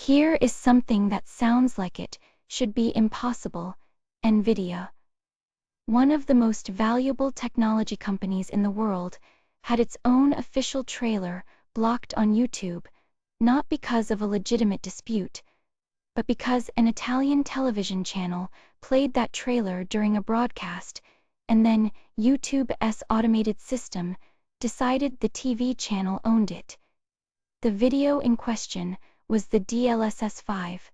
Here is something that sounds like it should be impossible. Nvidia, one of the most valuable technology companies in the world, had its own official trailer blocked on YouTube, not because of a legitimate dispute, but because an Italian television channel played that trailer during a broadcast, and then YouTube's automated system decided the TV channel owned it. The video in question was the DLSS 5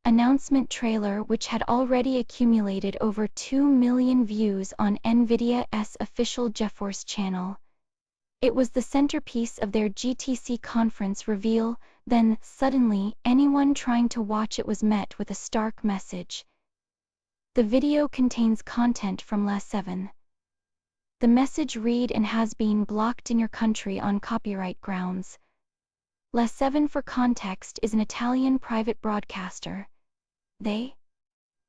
announcement trailer, which had already accumulated over 2 million views on Nvidia's official GeForce channel. It was the centerpiece of their GTC conference reveal. Then, suddenly, anyone trying to watch it was met with a stark message. The video contains content from LS7. The message read and has been blocked in your country on copyright grounds. LS7, for context, is an Italian private broadcaster. They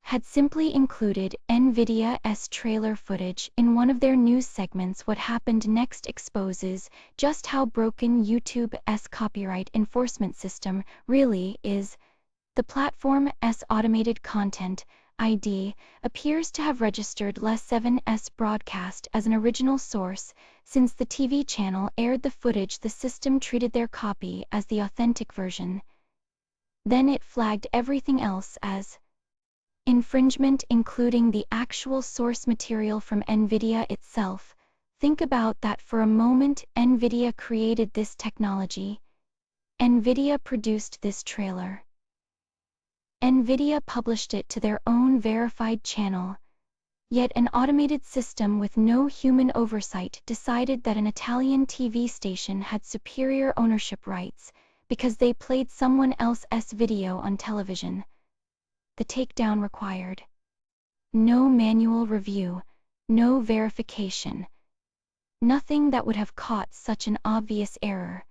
had simply included Nvidia's trailer footage in one of their news segments. What happened next exposes just how broken YouTube's copyright enforcement system really is. The platform's automated content ID appears to have registered LS7's broadcast as an original source. Since the TV channel aired the footage, the system treated their copy as the authentic version. Then it flagged everything else as infringement, including the actual source material from Nvidia itself. Think about that for a moment. Nvidia created this technology. Nvidia produced this trailer. Nvidia published it to their own verified channel. Yet an automated system with no human oversight decided that an Italian TV station had superior ownership rights because they played someone else's video on television. The takedown required no manual review, no verification, nothing that would have caught such an obvious error.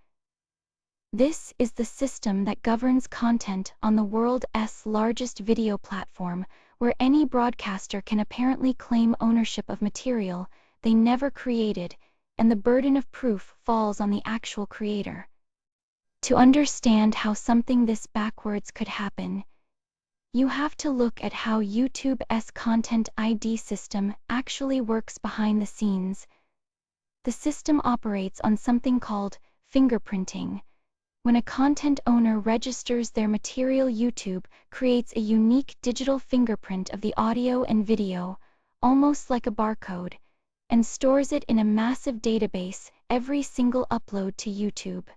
This is the system that governs content on the world's largest video platform, where any broadcaster can apparently claim ownership of material they never created, and the burden of proof falls on the actual creator. To understand how something this backwards could happen, you have to look at how YouTube's content ID system actually works behind the scenes. The system operates on something called fingerprinting. When a content owner registers their material, YouTube creates a unique digital fingerprint of the audio and video, almost like a barcode, and stores it in a massive database. Every single upload to YouTube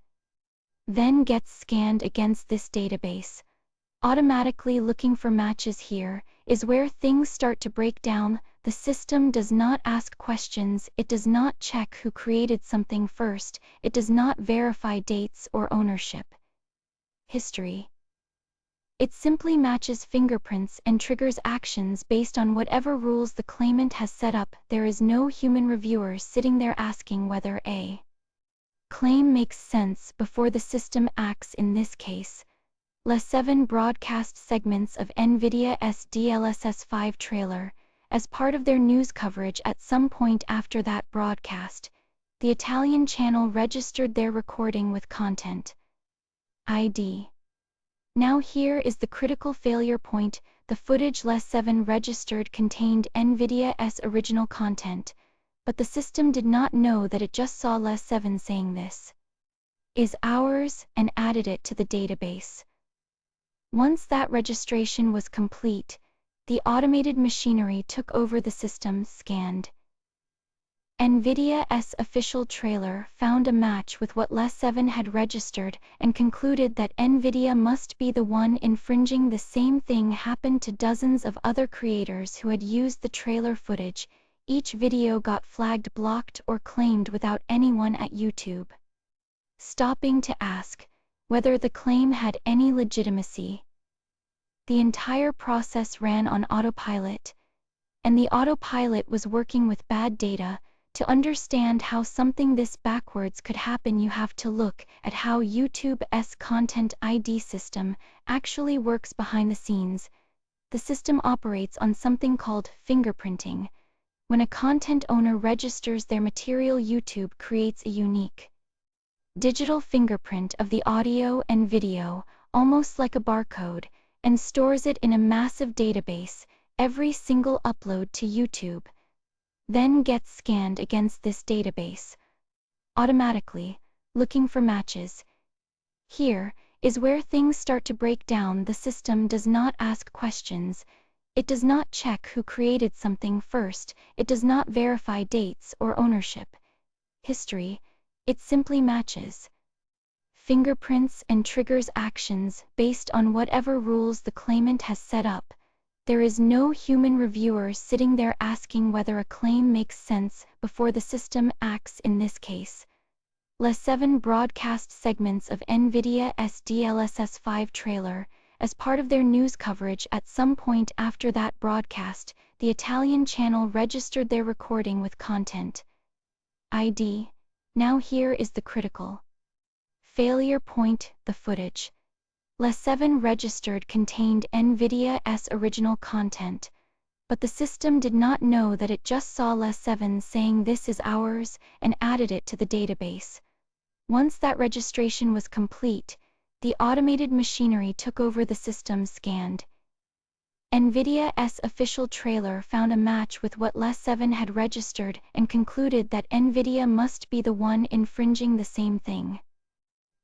then gets scanned against this database, automatically looking for matches. Here is where things start to break down. The system does not ask questions, it does not check who created something first, it does not verify dates or ownership history. It simply matches fingerprints and triggers actions based on whatever rules the claimant has set up. There is no human reviewer sitting there asking whether a claim makes sense before the system acts. In this case, LS7 broadcast segments of Nvidia's DLSS 5 trailer as part of their news coverage. At some point after that broadcast, the Italian channel registered their recording with content ID. Now here is the critical failure point. The footage LS7 registered contained Nvidia's original content, but the system did not know that. It just saw LS7 saying "this is ours" and added it to the database. Once that registration was complete, the automated machinery took over. The system scanned Nvidia's official trailer, found a match with what LS7 had registered, and concluded that Nvidia must be the one infringing. The same thing happened to dozens of other creators who had used the trailer footage. Each video got flagged, blocked, or claimed without anyone at YouTube stopping to ask whether the claim had any legitimacy. The entire process ran on autopilot, and the autopilot was working with bad data. To understand how something this backwards could happen, you have to look at how YouTube's content ID system actually works behind the scenes. The system operates on something called fingerprinting. When a content owner registers their material, YouTube creates a unique digital fingerprint of the audio and video, almost like a barcode, and stores it in a massive database. Every single upload to YouTube then gets scanned against this database automatically, looking for matches. Here is where things start to break down. The system does not ask questions. It does not check who created something first. It does not verify dates or ownership history. It simply matches fingerprints and triggers actions based on whatever rules the claimant has set up. There is no human reviewer sitting there asking whether a claim makes sense before the system acts. In this case, LS7 broadcast segments of Nvidia DLSS 5 trailer as part of their news coverage. At some point after that broadcast, the Italian channel registered their recording with content ID. Now here is the critical failure point. The footage LS7 registered contained Nvidia's original content, but the system did not know that. It just saw LS7 saying "this is ours" and added it to the database. Once that registration was complete, the automated machinery took over. The system scanned Nvidia's official trailer, found a match with what LS7 had registered, and concluded that Nvidia must be the one infringing. The same thing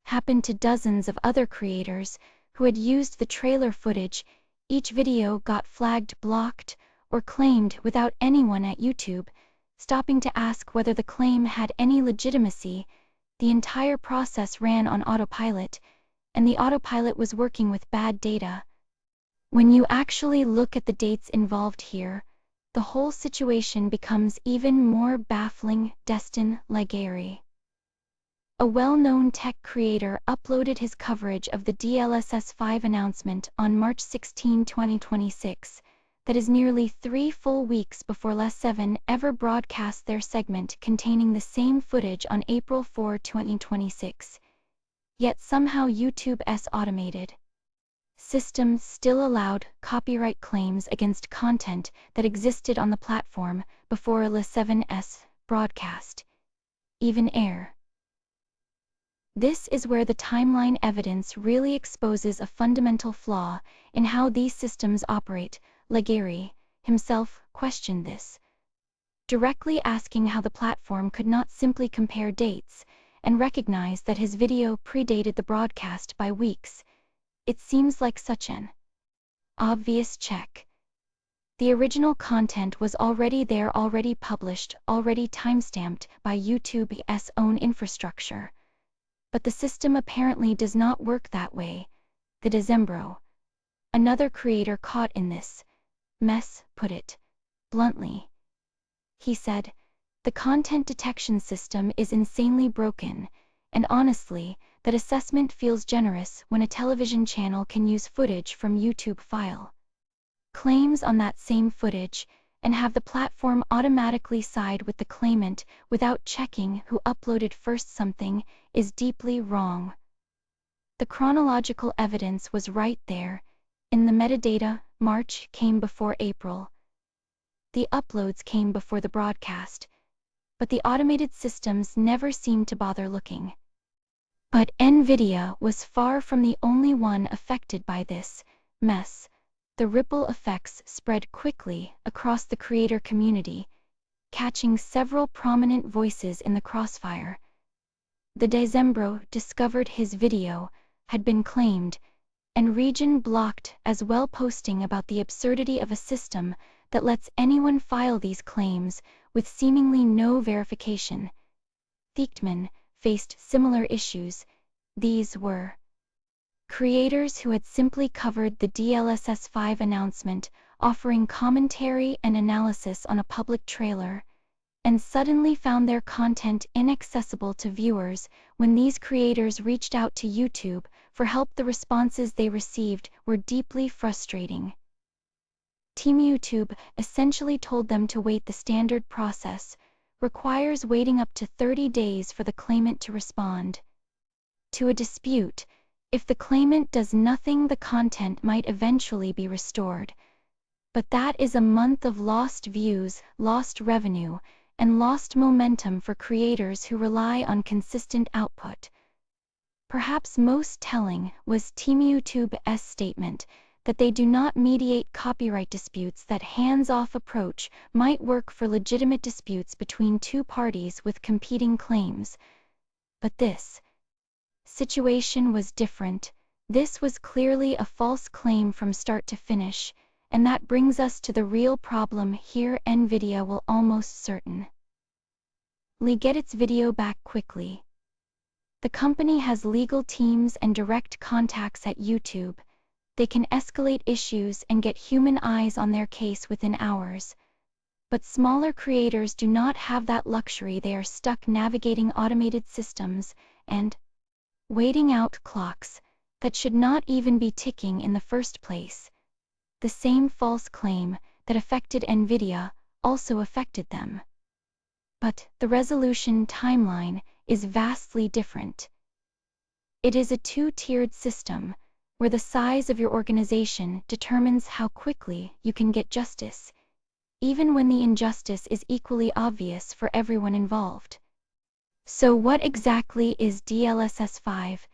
happened to dozens of other creators who had used the trailer footage. Each video got flagged, blocked, or claimed without anyone at YouTube stopping to ask whether the claim had any legitimacy. The entire process ran on autopilot, and the autopilot was working with bad data. When you actually look at the dates involved here, the whole situation becomes even more baffling. Jensen Huang, a well-known tech creator, uploaded his coverage of the DLSS 5 announcement on March 16, 2026. That is nearly 3 full weeks before LS7 ever broadcast their segment containing the same footage on April 4, 2026. Yet somehow YouTube's automated system still allowed copyright claims against content that existed on the platform before LS7's broadcast even air. This is where the timeline evidence really exposes a fundamental flaw in how these systems operate. Huang himself questioned this, directly asking how the platform could not simply compare dates and recognize that his video predated the broadcast by weeks. It seems like such an obvious check. The original content was already there, already published, already timestamped by YouTube's own infrastructure. But the system apparently does not work that way. The Desembro, another creator caught in this mess, put it bluntly. He said, "The content detection system is insanely broken, and honestly, that assessment feels generous when a television channel can use footage from YouTube file claims on that same footage and have the platform automatically side with the claimant without checking who uploaded first. Something is deeply wrong." The chronological evidence was right there. In the metadata, March came before April. The uploads came before the broadcast, but the automated systems never seemed to bother looking. But Nvidia was far from the only one affected by this mess. The ripple effects spread quickly across the creator community, catching several prominent voices in the crossfire. The Desembro discovered his video had been claimed and region blocked as well, posting about the absurdity of a system that lets anyone file these claims with seemingly no verification. Thiekman faced similar issues. These were creators who had simply covered the DLSS 5 announcement, offering commentary and analysis on a public trailer, and suddenly found their content inaccessible to viewers. When these creators reached out to YouTube for help, the responses they received were deeply frustrating. Team YouTube essentially told them to wait. The standard process requires waiting up to 30 days for the claimant to respond to a dispute. If the claimant does nothing, the content might eventually be restored. But that is a month of lost views, lost revenue, and lost momentum for creators who rely on consistent output. Perhaps most telling was Team YouTube's statement that they do not mediate copyright disputes, that hands-off approach might work for legitimate disputes between two parties with competing claims. But this situation was different. This was clearly a false claim from start to finish, and that brings us to the real problem here. Nvidia will almost certainly get its video back quickly. The company has legal teams and direct contacts at YouTube. They can escalate issues and get human eyes on their case within hours. But smaller creators do not have that luxury. They are stuck navigating automated systems and waiting out clocks that should not even be ticking in the first place. The same false claim that affected Nvidia also affected them. But the resolution timeline is vastly different. It is a two-tiered system, where the size of your organization determines how quickly you can get justice, even when the injustice is equally obvious for everyone involved. So what exactly is DLSS 5,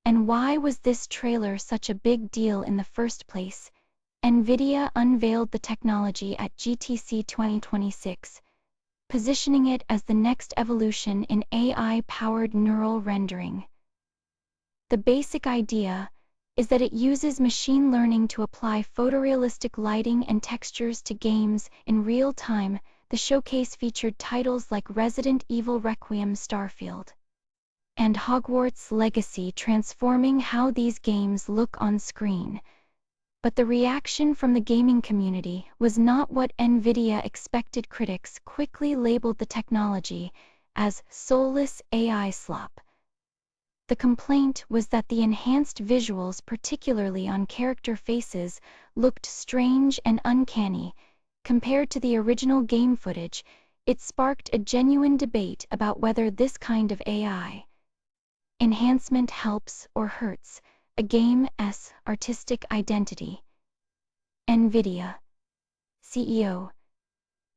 and why was this trailer such a big deal in the first place? Nvidia unveiled the technology at GTC 2026, positioning it as the next evolution in AI-powered neural rendering. The basic idea is that it uses machine learning to apply photorealistic lighting and textures to games in real time. The showcase featured titles like Resident Evil Requiem, Starfield, and Hogwarts Legacy, transforming how these games look on screen. But the reaction from the gaming community was not what Nvidia expected. Critics quickly labeled the technology as soulless AI slop. The complaint was that the enhanced visuals, particularly on character faces, looked strange and uncanny. Compared to the original game footage, it sparked a genuine debate about whether this kind of AI enhancement helps or hurts a game's artistic identity. Nvidia CEO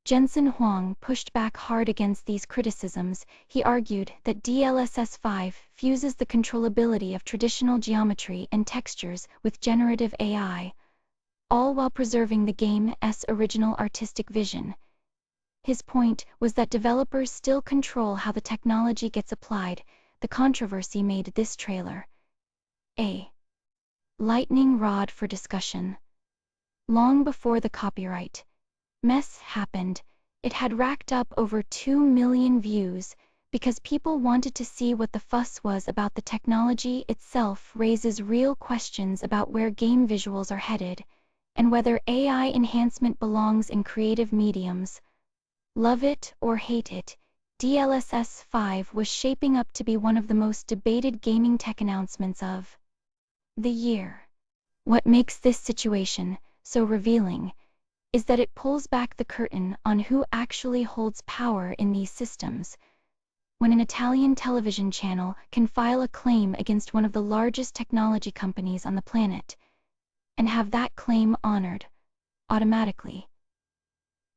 Jensen Huang pushed back hard against these criticisms. He argued that DLSS 5 fuses the controllability of traditional geometry and textures with generative AI, all while preserving the game's original artistic vision. His point was that developers still control how the technology gets applied. The controversy made this trailer a lightning rod for discussion. Long before the copyright mess happened, it had racked up over 2 million views because people wanted to see what the fuss was about. The technology itself raises real questions about where game visuals are headed and whether AI enhancement belongs in creative mediums. Love it or hate it, DLSS 5 was shaping up to be one of the most debated gaming tech announcements of the year. What makes this situation so revealing is that it pulls back the curtain on who actually holds power in these systems. When an Italian television channel can file a claim against one of the largest technology companies on the planet and have that claim honored automatically,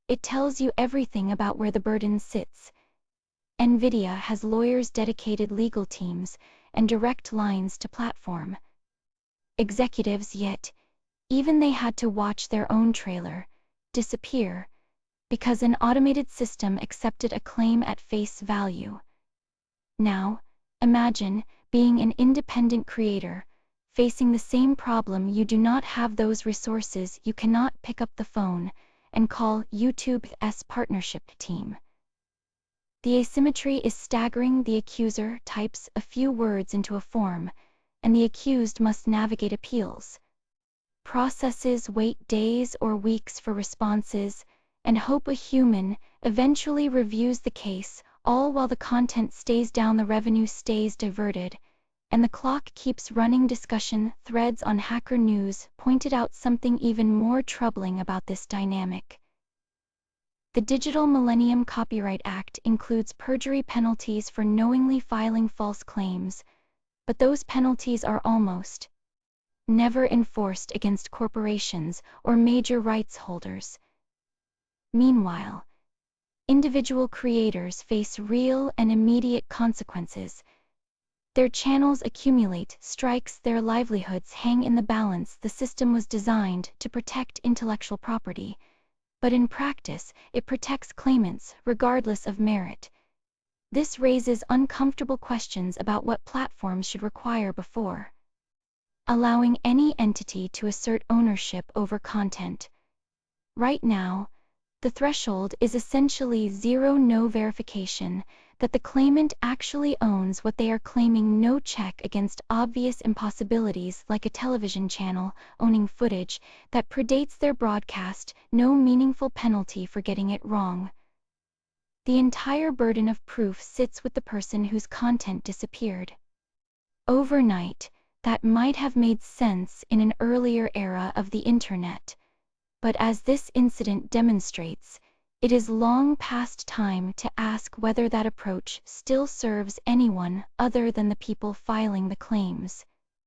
it tells you everything about where the burden sits. Nvidia has lawyers, dedicated legal teams, and direct lines to platform executives, yet even they had to watch their own trailer disappear because an automated system accepted a claim at face value. Now, imagine being an independent creator, facing the same problem. You do not have those resources. You cannot pick up the phone and call YouTube's partnership team. The asymmetry is staggering. The accuser types a few words into a form, and the accused must navigate appeals processes, wait days or weeks for responses, and hope a human eventually reviews the case, all while the content stays down, the revenue stays diverted, and the clock keeps running. Discussion threads on Hacker News pointed out something even more troubling about this dynamic. The Digital Millennium Copyright Act includes perjury penalties for knowingly filing false claims, but those penalties are almost never enforced against corporations or major rights holders. Meanwhile, individual creators face real and immediate consequences. Their channels accumulate strikes, their livelihoods hang in the balance. The system was designed to protect intellectual property, but in practice, it protects claimants regardless of merit. This raises uncomfortable questions about what platforms should require before allowing any entity to assert ownership over content. Right now, the threshold is essentially zero, no verification that the claimant actually owns what they are claiming, no check against obvious impossibilities like a television channel owning footage that predates their broadcast, no meaningful penalty for getting it wrong. The entire burden of proof sits with the person whose content disappeared overnight. That might have made sense in an earlier era of the internet, but as this incident demonstrates, it is long past time to ask whether that approach still serves anyone other than the people filing the claims.